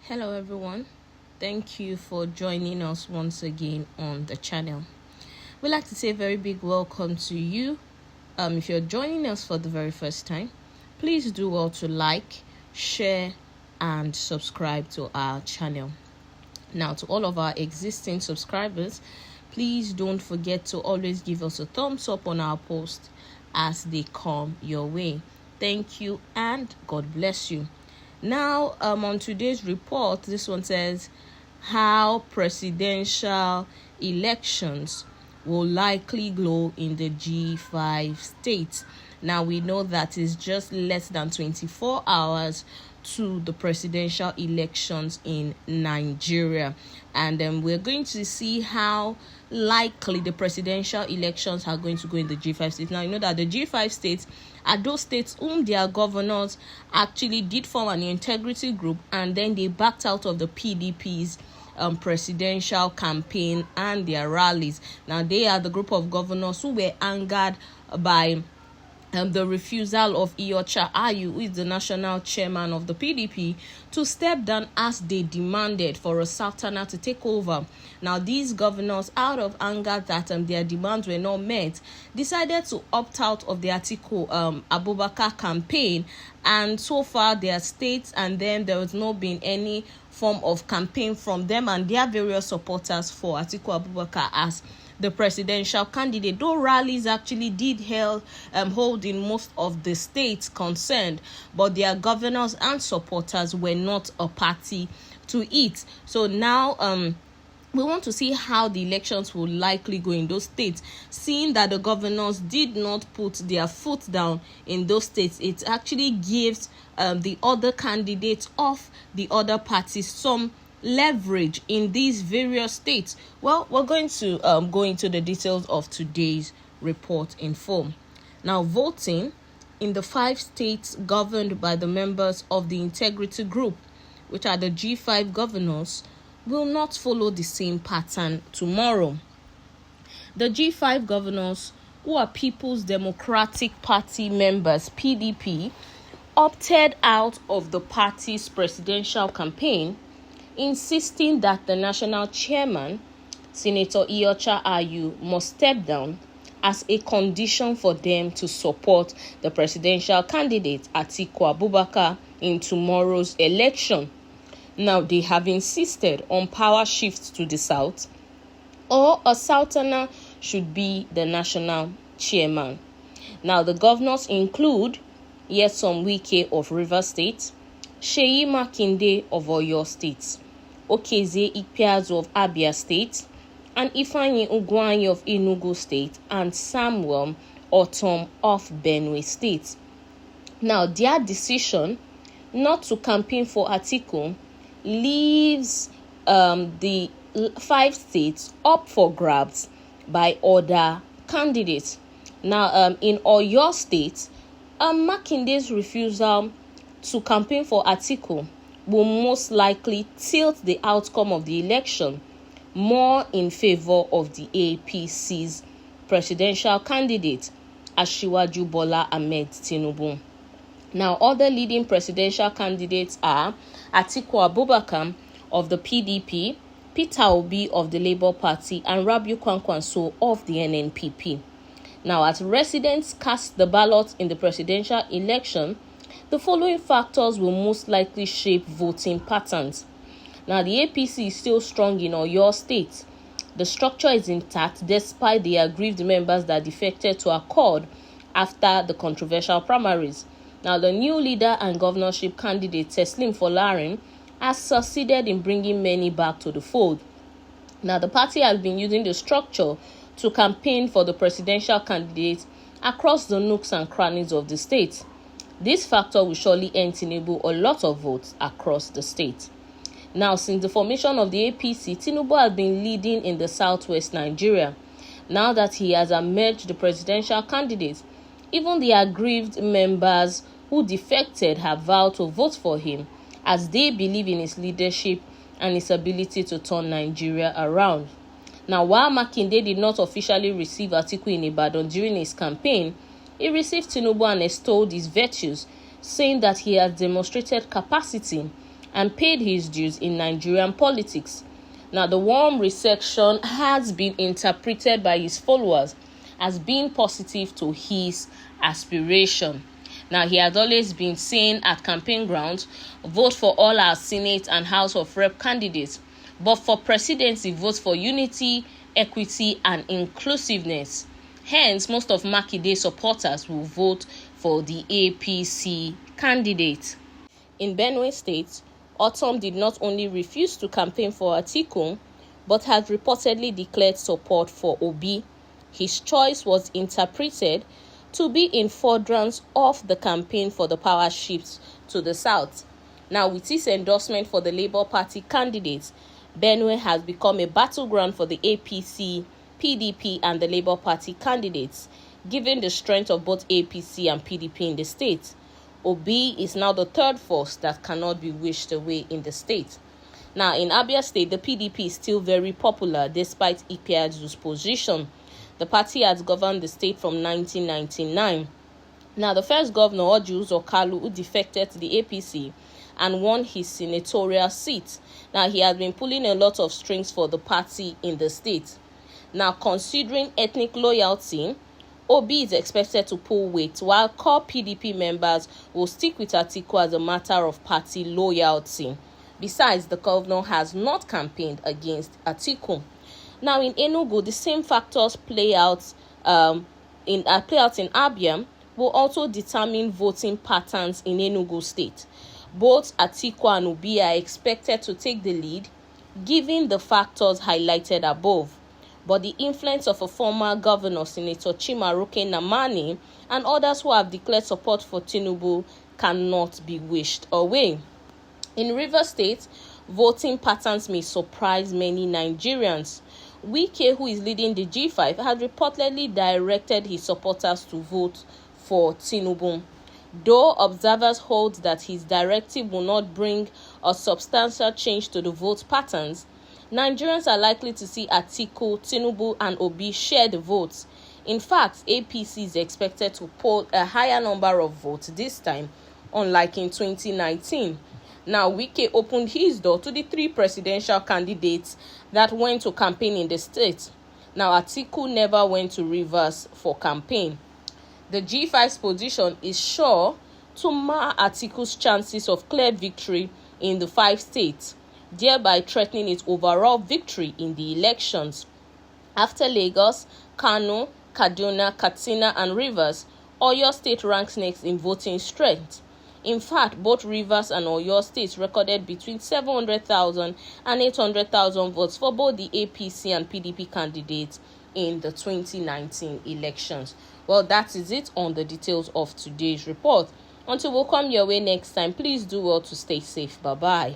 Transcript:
Hello everyone, thank you for joining us once again on the channel. We'd like to say a very big welcome to you. If you're joining us for the very first time, please do well to like, share and subscribe to our channel. Now, to all of our existing subscribers, please don't forget to always give us a thumbs up on our posts as they come your way. Thank you and God bless you. Now, on today's report, this one says how presidential elections will likely go in the G5 states. Now, we know that it's just less than 24 hours to the presidential elections in Nigeria. And we're going to see how likely the presidential elections are going to go in the G5 states. Now, you know that the G5 states are those states whom their governors actually did form an integrity group, and then they backed out of the PDP's presidential campaign and their rallies. Now, they are the group of governors who were angered by the refusal of Iyorchia Ayu, who is the national chairman of the PDP, to step down as they demanded for a Sultana to take over. Now, these governors, out of anger that their demands were not met, decided to opt out of the Atiku Abubakar campaign, and so far their states and then there has not been any form of campaign from them and their various supporters for Atiku Abubakar as the presidential candidate, though rallies actually did hold in most of the states concerned, but their governors and supporters were not a party to it. So now we want to see how the elections will likely go in those states. Seeing that the governors did not put their foot down in those states, it actually gives the other candidates of the other parties some leverage in these various states. Well, we're going to go into the details of today's report in full. Now, voting in the 5 states governed by the members of the integrity group, which are the G5 governors, will not follow the same pattern tomorrow. The G5 governors, who are People's Democratic Party members, PDP, opted out of the party's presidential campaign, insisting that the national chairman, Senator Iyorchia Ayu, must step down as a condition for them to support the presidential candidate, Atiku Abubakar, in tomorrow's election. Now, they have insisted on power shift to the south, or a Sultana should be the national chairman. Now, the governors include Nyesom Wike of Rivers State, Seyi Makinde of Oyo State, Okezie Ikpeazu of Abia State, and Ifeanyi Ugwuanyi of Enugu State, and Samuel Otom of Benue State. Now, their decision not to campaign for Atiku leaves the 5 states up for grabs by other candidates. Now, in Oyo State, Makinde's refusal to campaign for Atiku will most likely tilt the outcome of the election more in favor of the APC's presidential candidate, Asiwaju Bola Ahmed Tinubu. Now, other leading presidential candidates are Atiku Abubakar of the PDP, Peter Obi of the Labour Party, and Rabiu Kwankwaso of the NNPP. Now, as residents cast the ballot in the presidential election, the following factors will most likely shape voting patterns. Now, the APC is still strong in Oyo State. The structure is intact despite the aggrieved members that defected to Accord after the controversial primaries. Now, the new leader and governorship candidate, Teslim Folarin, has succeeded in bringing many back to the fold. Now, the party has been using the structure to campaign for the presidential candidate across the nooks and crannies of the state. This factor will surely earn Tinubu a lot of votes across the state. Now, since the formation of the APC, Tinubu has been leading in the southwest Nigeria. Now that he has emerged the presidential candidate, even the aggrieved members who defected have vowed to vote for him, as they believe in his leadership and his ability to turn Nigeria around. Now, while Makinde did not officially receive Atiku in Ibadan during his campaign, he received Tinubu and extolled his virtues, saying that he has demonstrated capacity and paid his dues in Nigerian politics. Now, the warm reception has been interpreted by his followers as being positive to his aspiration. Now, he has always been saying at campaign grounds, vote for all our Senate and House of Rep candidates. But for presidency, vote for unity, equity, and inclusiveness. Hence, most of Makide's supporters will vote for the APC candidate. In Benue State, Otom did not only refuse to campaign for Atiku, but has reportedly declared support for Obi. His choice was interpreted to be in furtherance of the campaign for the power shifts to the south. Now, with his endorsement for the Labour Party candidates, Benue has become a battleground for the APC, PDP, and the Labour Party candidates, given the strength of both APC and PDP in the state. Obi is now the third force that cannot be wished away in the state. Now, in Abia State, the PDP is still very popular despite Ipiadu's position. The party has governed the state from 1999. Now, the first governor, Oju Okalu, who defected to the APC and won his senatorial seat. Now, he has been pulling a lot of strings for the party in the state. Now, considering ethnic loyalty, Obi is expected to pull weight, while core PDP members will stick with Atiku as a matter of party loyalty. Besides, the governor has not campaigned against Atiku. Now, in Enugu, the same factors play out in Abia will also determine voting patterns in Enugu State. Both Atiku and Obi are expected to take the lead, given the factors highlighted above. But the influence of a former governor, Senator Chimaroke Namani, and others who have declared support for Tinubu cannot be wished away. In Rivers State, voting patterns may surprise many Nigerians. Wike, who is leading the G5, has reportedly directed his supporters to vote for Tinubu. Though observers hold that his directive will not bring a substantial change to the vote patterns, Nigerians are likely to see Atiku, Tinubu, and Obi share the votes. In fact, APC is expected to poll a higher number of votes this time, unlike in 2019. Now, Wike opened his door to the three presidential candidates that went to campaign in the state. Now, Atiku never went to Rivers for campaign. The G5's position is sure to mar Atiku's chances of clear victory in the 5 states, thereby threatening its overall victory in the elections. After Lagos, Kano, Kaduna, Katsina, and Rivers, Oyo State ranks next in voting strength. In fact, both Rivers and Oyo states recorded between 700,000 and 800,000 votes for both the APC and PDP candidates in the 2019 elections. Well, that is it on the details of today's report. Until we'll come your way next time, please do well to stay safe. Bye-bye.